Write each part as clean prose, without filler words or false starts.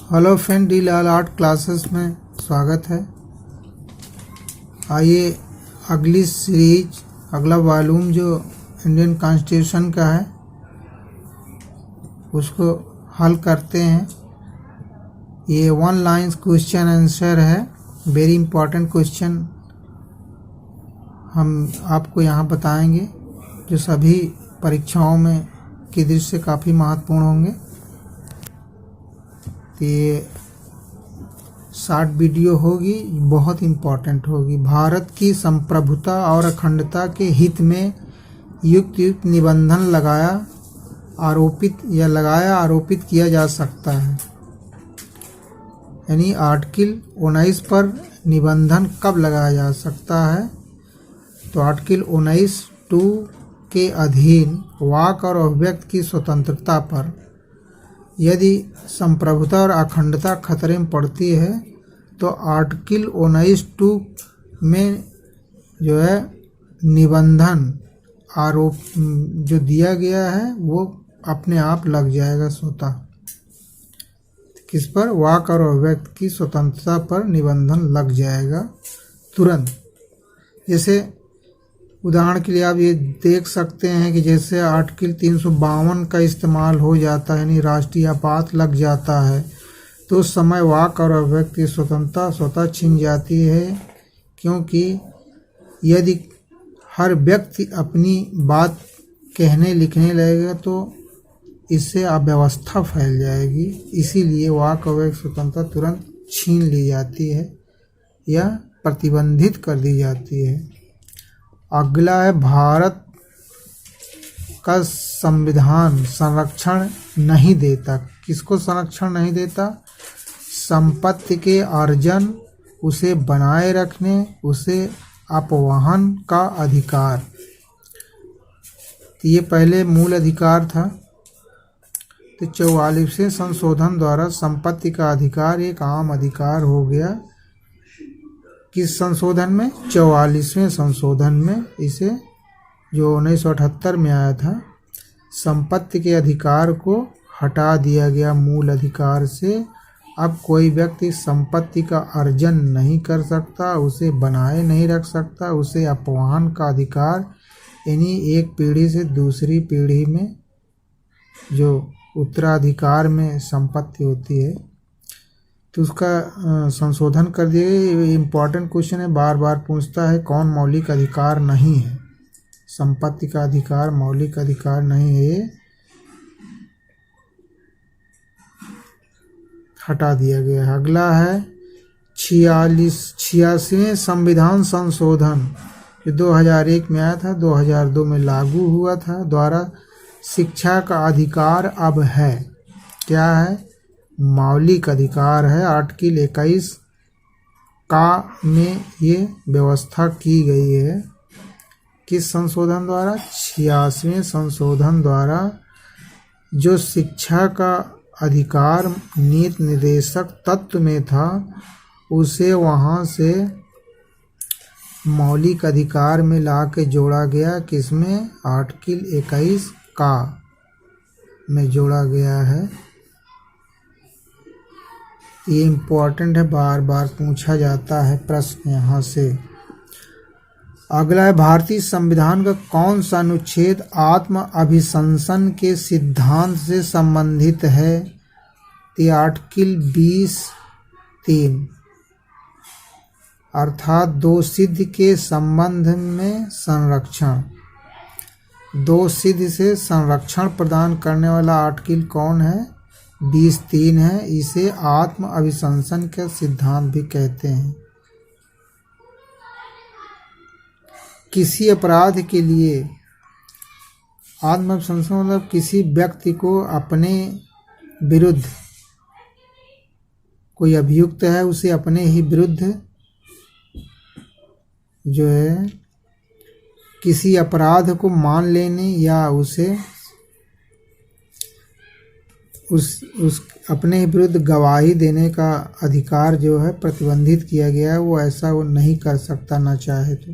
Hello friend, D लाल art classes में स्वागत है। आइए अगली सीरीज, अगला वॉल्यूम जो इंडियन कॉन्स्टिट्यूशन का है उसको हल करते हैं। ये 1 लाइन्स क्वेश्चन आंसर है, वेरी इंपॉर्टेंट क्वेश्चन हम आपको यहाँ बताएंगे जो सभी परीक्षाओं में की दृष्टि से काफ़ी महत्वपूर्ण होंगे। तो ये शॉर्ट वीडियो होगी, बहुत इम्पोर्टेंट होगी। भारत की संप्रभुता और अखंडता के हित में युक्त निबंधन आरोपित किया जा सकता है। यानी आर्टिकल 19 पर निबंधन कब लगाया जा सकता है? तो आर्टिकल 19(2) के अधीन वाक और अभिव्यक्ति की स्वतंत्रता पर यदि संप्रभुता और अखंडता खतरे में पड़ती है तो आर्टिकल 19(2) में जो है निबंधन आरोप जो दिया गया है वो अपने आप लग जाएगा स्वतः। किस पर? वाक और अभिव्यक्ति की स्वतंत्रता पर निबंधन लग जाएगा तुरंत। जैसे उदाहरण के लिए आप ये देख सकते हैं कि जैसे आर्टिकल 352 का इस्तेमाल हो जाता है, यानी राष्ट्रीय आपात लग जाता है, तो उस समय वाक और अभिव्यक्ति की स्वतंत्रता स्वतः छिन जाती है, क्योंकि यदि हर व्यक्ति अपनी बात कहने लिखने लगेगा तो इससे अव्यवस्था फैल जाएगी। इसीलिए वाक और अभिव्यक्ति स्वतंत्रता तुरंत छीन ली जाती है या प्रतिबंधित कर दी जाती है। अगला है, भारत का संविधान संरक्षण नहीं देता। किसको संरक्षण नहीं देता? संपत्ति के अर्जन, उसे बनाए रखने, उसे अपवहन का अधिकार। तो ये पहले मूल अधिकार था। तो 44वें संशोधन द्वारा संपत्ति का अधिकार एक आम अधिकार हो गया। किस संशोधन में? 44वें संशोधन में। इसे जो 1978 में आया था, संपत्ति के अधिकार को हटा दिया गया मूल अधिकार से। अब कोई व्यक्ति संपत्ति का अर्जन नहीं कर सकता, उसे बनाए नहीं रख सकता, उसे अपवहन का अधिकार, यानी एक पीढ़ी से दूसरी पीढ़ी में जो उत्तराधिकार में संपत्ति होती है तो उसका संशोधन कर दिया गया। ये इम्पॉर्टेंट क्वेश्चन है, बार बार पूछता है कौन मौलिक अधिकार नहीं है? संपत्ति का अधिकार मौलिक अधिकार नहीं है, ये हटा दिया गया है। अगला है 86वें संविधान संशोधन जो 2001 में आया था, 2002 में लागू हुआ था, द्वारा शिक्षा का अधिकार अब है। क्या है? मौलिक अधिकार है। आर्टिकल 21 का में ये व्यवस्था की गई है। किस संशोधन द्वारा? 86वें संशोधन द्वारा जो शिक्षा का अधिकार नीति निर्देशक तत्व में था उसे वहाँ से मौलिक अधिकार में ला के जोड़ा गया। किसमें? आर्टिकल 21 का में जोड़ा गया है। ये इम्पोर्टेंट है, बार बार पूछा जाता है प्रश्न यहाँ से। अगला है, भारतीय संविधान का कौन सा अनुच्छेद आत्म अभिशंसन के सिद्धांत से संबंधित है? तो आर्टिकल 20(3) अर्थात दो सिद्ध के संबंध में संरक्षण। दो सिद्ध से संरक्षण प्रदान करने वाला आर्टिकल कौन है? 20(3) है। इसे आत्म अभिशंसन का सिद्धांत भी कहते हैं। किसी अपराध के लिए आत्म अभिशंसन मतलब किसी व्यक्ति को अपने विरुद्ध, कोई अभियुक्त है उसे अपने ही विरुद्ध जो है किसी अपराध को मान लेने या उसे उस अपने विरुद्ध गवाही देने का अधिकार जो है प्रतिबंधित किया गया है। वो ऐसा वो नहीं कर सकता ना चाहे तो।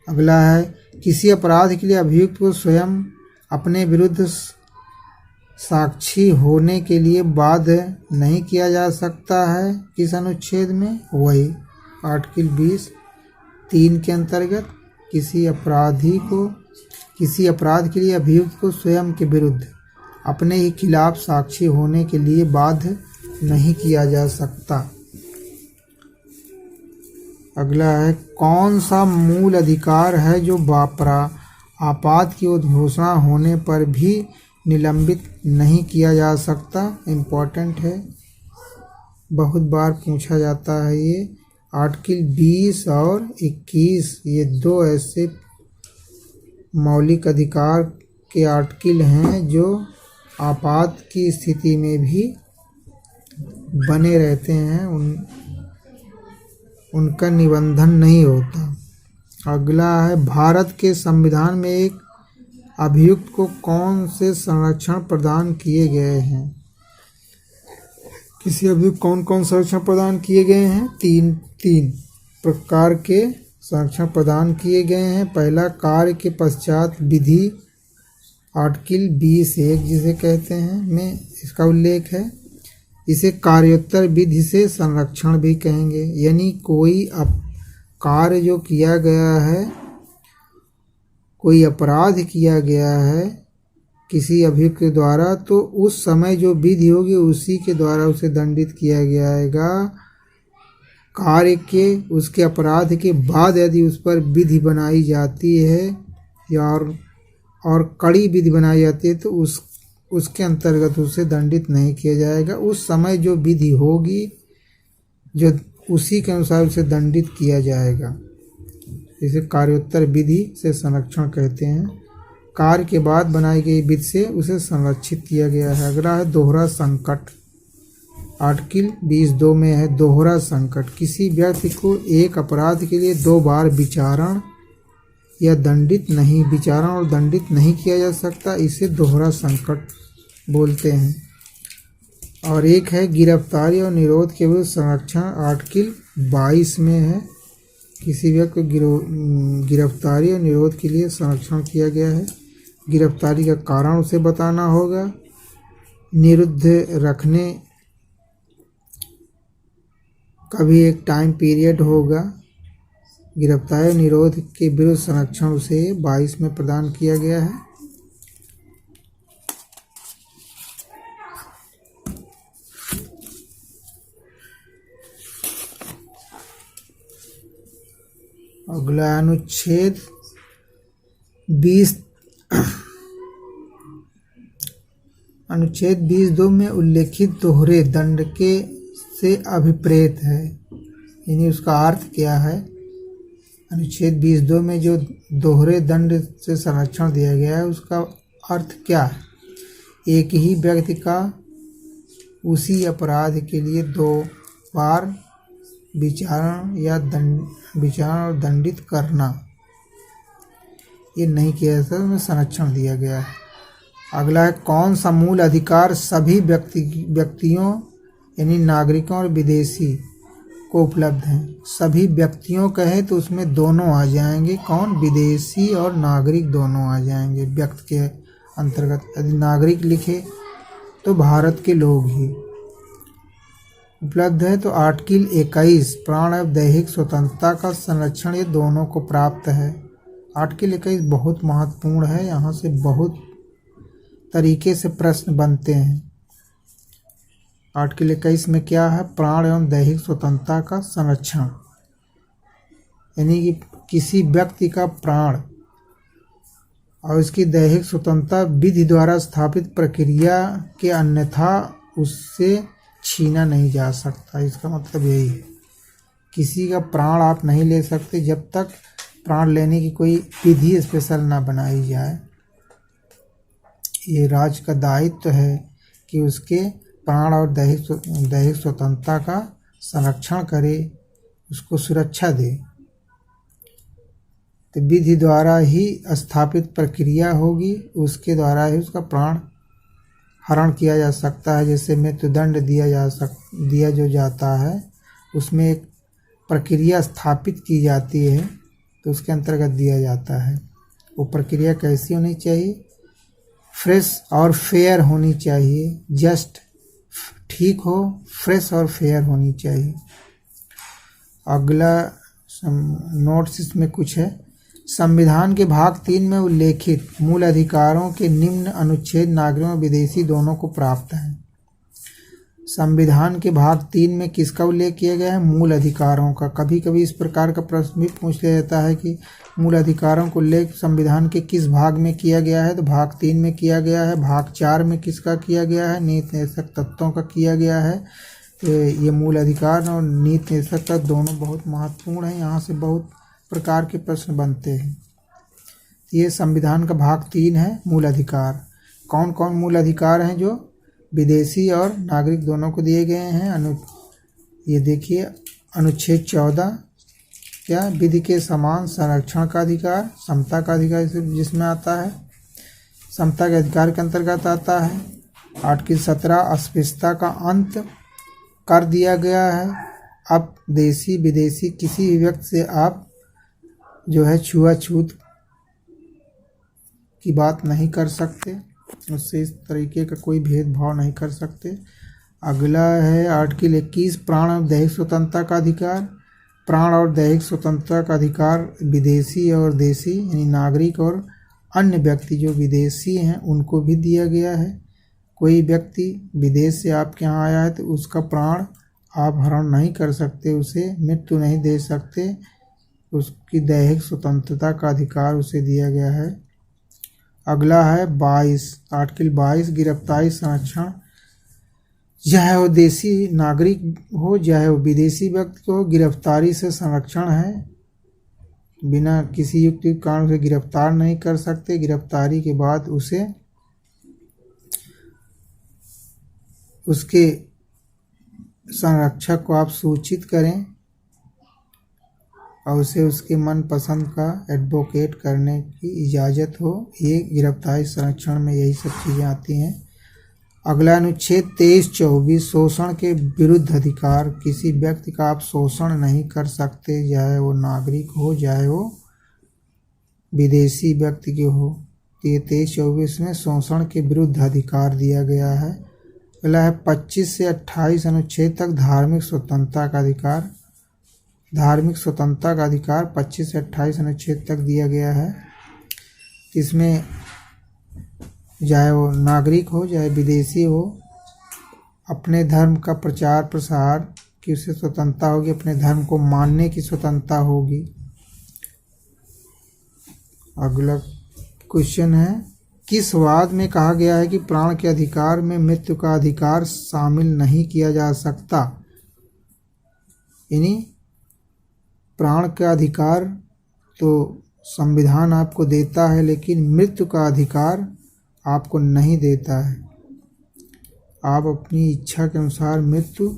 अगला है, किसी अपराध के लिए अभियुक्त को स्वयं अपने विरुद्ध साक्षी होने के लिए बाध्य नहीं किया जा सकता है किस अनुच्छेद में? वही आर्टिकल 20(3) के अंतर्गत किसी अपराध के लिए अभियुक्त को स्वयं के विरुद्ध अपने ही खिलाफ साक्षी होने के लिए बाध्य नहीं किया जा सकता। अगला है, कौन सा मूल अधिकार है जो आपात की घोषणा होने पर भी निलंबित नहीं किया जा सकता? इम्पोर्टेंट है, बहुत बार पूछा जाता है ये। आर्टिकल 20 और 21 ये दो ऐसे मौलिक अधिकार के आर्टिकल हैं जो आपात की स्थिति में भी बने रहते हैं, उनका निबंधन नहीं होता। अगला है, भारत के संविधान में एक अभियुक्त को कौन से संरक्षण प्रदान किए गए हैं? किसी अभियुक्त कौन कौन संरक्षण प्रदान किए गए हैं? तीन प्रकार के संरक्षण प्रदान किए गए हैं। पहला, कार्य के पश्चात विधि, आर्टिकल 20(1) जिसे कहते हैं में इसका उल्लेख है। इसे कार्योत्तर विधि से संरक्षण भी कहेंगे, यानी कोई कार्य जो किया गया है, कोई अपराध किया गया है किसी अभियुक्त के द्वारा, तो उस समय जो विधि होगी उसी के द्वारा उसे दंडित किया जाएगा। कार्य के उसके अपराध के बाद यदि उस पर विधि बनाई जाती है या और कड़ी विधि बनाई जाती है तो उसके अंतर्गत उसे दंडित नहीं किया जाएगा। उस समय जो विधि होगी जो उसी के अनुसार उसे दंडित किया जाएगा। इसे कार्योत्तर विधि से संरक्षण कहते हैं। कार्य के बाद बनाई गई विधि से उसे संरक्षित किया गया है। अगला है दोहरा संकट, आर्टिकल 20(2) में है दोहरा संकट। किसी व्यक्ति को एक अपराध के लिए 2 बार विचारण या विचारण और दंडित नहीं किया जा सकता, इसे दोहरा संकट बोलते हैं। और एक है गिरफ्तारी और निरोध के विरुद्ध संरक्षण, आर्टिकल 22 में है। किसी व्यक्ति को गिरफ्तारी और निरोध के लिए संरक्षण किया गया है। गिरफ्तारी का कारण उसे बताना होगा, निरुद्ध रखने का भी एक टाइम पीरियड होगा। गिरफ्तारी और निरोध के विरुद्ध संरक्षण उसे 22 में प्रदान किया गया है। अगला अनुच्छेद 20(2) में उल्लेखित दोहरे दंड के से अभिप्रेत है, यानी उसका अर्थ क्या है? अनुच्छेद 20(2) में जो दोहरे दंड से संरक्षण दिया गया है उसका अर्थ क्या है? एक ही व्यक्ति का उसी अपराध के लिए 2 बार विचारण और दंडित करना, ये नहीं किया जा सकता, उसमें संरक्षण दिया गया है। अगला है, कौन सा मूल अधिकार सभी व्यक्तियों यानी नागरिकों और विदेशी को उपलब्ध हैं? सभी व्यक्तियों कहे तो उसमें दोनों आ जाएंगे, कौन? विदेशी और नागरिक दोनों आ जाएंगे व्यक्ति के अंतर्गत। यदि नागरिक लिखे तो भारत के लोग ही उपलब्ध है। तो आर्टिकल 21 प्राण एवं दैहिक स्वतंत्रता का संरक्षण ये दोनों को प्राप्त है। आर्टिकल 21 बहुत महत्वपूर्ण है, यहाँ से बहुत तरीके से प्रश्न बनते हैं। आर्टिकल 21 में क्या है? प्राण एवं दैहिक स्वतंत्रता का संरक्षण, यानी कि किसी व्यक्ति का प्राण और उसकी दैहिक स्वतंत्रता विधि द्वारा स्थापित प्रक्रिया के अन्यथा उससे छीना नहीं जा सकता। इसका मतलब यही है, किसी का प्राण आप नहीं ले सकते जब तक प्राण लेने की कोई विधि स्पेशल ना बनाई जाए। ये राज्य का दायित्व है कि उसके प्राण और दैहिक स्वतंत्रता का संरक्षण करे, उसको सुरक्षा दे। तो विधि द्वारा ही स्थापित प्रक्रिया होगी, उसके द्वारा ही उसका प्राण हरण किया जा सकता है। जैसे मृत्युदंड दिया जो जाता है उसमें एक प्रक्रिया स्थापित की जाती है तो उसके अंतर्गत दिया जाता है। वो प्रक्रिया कैसी होनी चाहिए? फ्रेश और फेयर होनी चाहिए, जस्ट ठीक हो, फ्रेश और फेयर होनी चाहिए। अगला नोट्स इसमें कुछ है। संविधान के भाग 3 में उल्लेखित मूल अधिकारों के निम्न अनुच्छेद नागरिकों और विदेशी दोनों को प्राप्त है। संविधान के भाग 3 में किसका उल्लेख किया गया है? मूल अधिकारों का। कभी कभी इस प्रकार का प्रश्न भी पूछ लिया जाता है कि मूल अधिकारों को उल्लेख संविधान के किस भाग में किया गया है, तो भाग 3 में किया गया है। भाग 4 में किसका किया गया है? नीति निर्देशक तत्वों का किया गया है। ये मूल अधिकार और नीति निर्देशक तत्व दोनों बहुत महत्वपूर्ण हैं, यहाँ से बहुत प्रकार के प्रश्न बनते हैं। ये संविधान का भाग 3 है, मूल अधिकार। कौन कौन मूल अधिकार हैं जो विदेशी और नागरिक दोनों को दिए गए हैं? ये देखिए, अनुच्छेद 14 क्या? विधि के समान संरक्षण का अधिकार, समता का अधिकार जिसमें आता है, समता के अधिकार के अंतर्गत आता है। आर्टिकल 17 अस्पृश्यता का अंत कर दिया गया है। अब देशी विदेशी किसी भी व्यक्ति से आप जो है छुआछूत की बात नहीं कर सकते, उससे इस तरीके का कोई भेदभाव नहीं कर सकते। अगला है आर्टिकल 21 प्राण और दैहिक स्वतंत्रता का अधिकार। प्राण और दैहिक स्वतंत्रता का अधिकार विदेशी और देशी यानी नागरिक और अन्य व्यक्ति जो विदेशी हैं उनको भी दिया गया है। कोई व्यक्ति विदेश से आपके यहाँ आया है तो उसका प्राण आप हरण नहीं कर सकते, उसे मृत्यु नहीं दे सकते, उसकी दैहिक स्वतंत्रता का अधिकार उसे दिया गया है। अगला है 22 आर्टिकल 22 गिरफ्तारी संरक्षण। चाहे वो देशी नागरिक हो चाहे वो विदेशी व्यक्ति को गिरफ्तारी से संरक्षण है। बिना किसी युक्ति कारण से गिरफ्तार नहीं कर सकते। गिरफ्तारी के बाद उसे उसके संरक्षक को आप सूचित करें और उसे उसके मनपसंद का एडवोकेट करने की इजाज़त हो। ये गिरफ्तारी संरक्षण में यही सब चीज़ें आती हैं। अगला अनुच्छेद 23-24 शोषण के विरुद्ध अधिकार। किसी व्यक्ति का आप शोषण नहीं कर सकते, चाहे वो नागरिक हो चाहे वो विदेशी व्यक्ति के हो। ये 23-24 में शोषण के विरुद्ध अधिकार दिया गया है। अगला है 25 से 28 अनुच्छेद तक धार्मिक स्वतंत्रता का अधिकार। धार्मिक स्वतंत्रता का अधिकार 25 से 28 अनुच्छेद तक दिया गया है। इसमें चाहे वो नागरिक हो चाहे विदेशी हो, अपने धर्म का प्रचार प्रसार की उसे स्वतंत्रता होगी, अपने धर्म को मानने की स्वतंत्रता होगी। अगला क्वेश्चन है, किस वाद में कहा गया है कि प्राण के अधिकार में मृत्यु का अधिकार शामिल नहीं किया जा सकता? यानी प्राण का अधिकार तो संविधान आपको देता है, लेकिन मृत्यु का अधिकार आपको नहीं देता है। आप अपनी इच्छा के अनुसार मृत्यु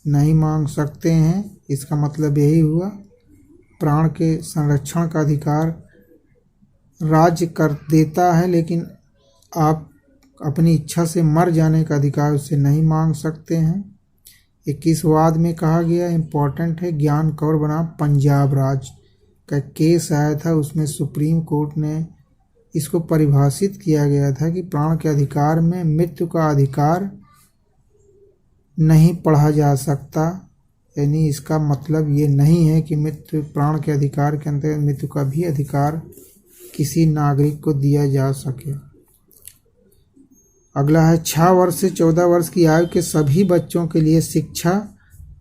नहीं मांग सकते हैं। इसका मतलब यही हुआ, प्राण के संरक्षण का अधिकार राज्य कर देता है, लेकिन आप अपनी इच्छा से मर जाने का अधिकार उससे नहीं मांग सकते हैं। 21 वाद में कहा गया, इम्पोर्टेंट है, ज्ञान कौर बना पंजाब राज्य का केस आया था, उसमें सुप्रीम कोर्ट ने इसको परिभाषित किया गया था कि प्राण के अधिकार में मृत्यु का अधिकार नहीं पढ़ा जा सकता। यानी इसका मतलब ये नहीं है कि मृत्यु प्राण के अधिकार के अंतर्गत मृत्यु का भी अधिकार किसी नागरिक को दिया जा सके। अगला है 6 वर्ष से 14 वर्ष की आयु के सभी बच्चों के लिए शिक्षा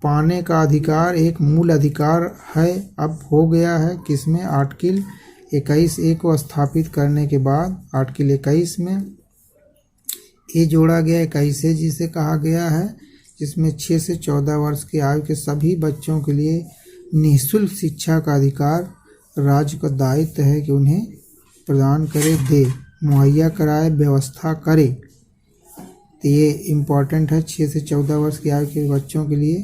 पाने का अधिकार एक मूल अधिकार है। अब हो गया है किसमें? आर्टिकल 21A को स्थापित करने के बाद आर्टिकल 21 में ये जोड़ा गया 21A जिसे कहा गया है, जिसमें 6 से 14 वर्ष की आयु के सभी बच्चों के लिए निःशुल्क शिक्षा का अधिकार राज्य का दायित्व है कि उन्हें प्रदान करे, दे, मुहैया कराए, व्यवस्था करे। तो ये इम्पोर्टेंट है, 6 से 14 वर्ष की आयु के बच्चों के लिए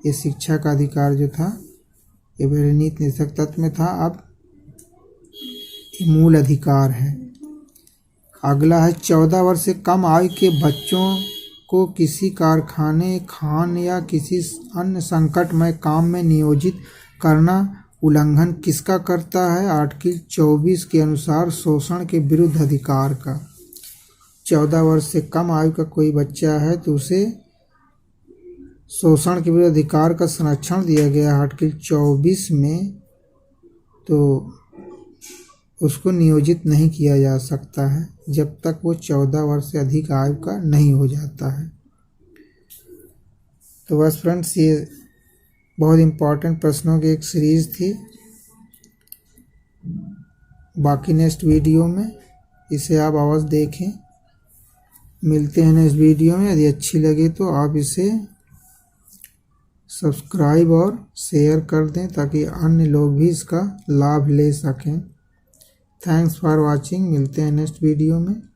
ये शिक्षा का अधिकार जो था ये पहले नीति निर्देशक तत्व में था, अब मूल अधिकार है। अगला है 14 वर्ष से कम आयु के बच्चों को किसी कारखाने, खान या किसी अन्य संकटमय काम में नियोजित करना उल्लंघन किसका करता है? आर्टिकल 24 के अनुसार शोषण के विरुद्ध अधिकार का। 14 वर्ष से कम आयु का कोई बच्चा है तो उसे शोषण के विरुद्ध अधिकार का संरक्षण दिया गया आर्टिकल 24 में, तो उसको नियोजित नहीं किया जा सकता है जब तक वो 14 वर्ष से अधिक आयु का नहीं हो जाता है। तो बस फ्रेंड्स, ये बहुत इम्पोर्टेंट प्रश्नों की एक सीरीज़ थी। बाकी नेक्स्ट वीडियो में इसे आप अवश्य देखें। मिलते हैं नेक्स्ट वीडियो में। यदि अच्छी लगे तो आप इसे सब्सक्राइब और शेयर कर दें ताकि अन्य लोग भी इसका लाभ ले सकें। Thanks for watching. मिलते हैं नेक्स्ट वीडियो में।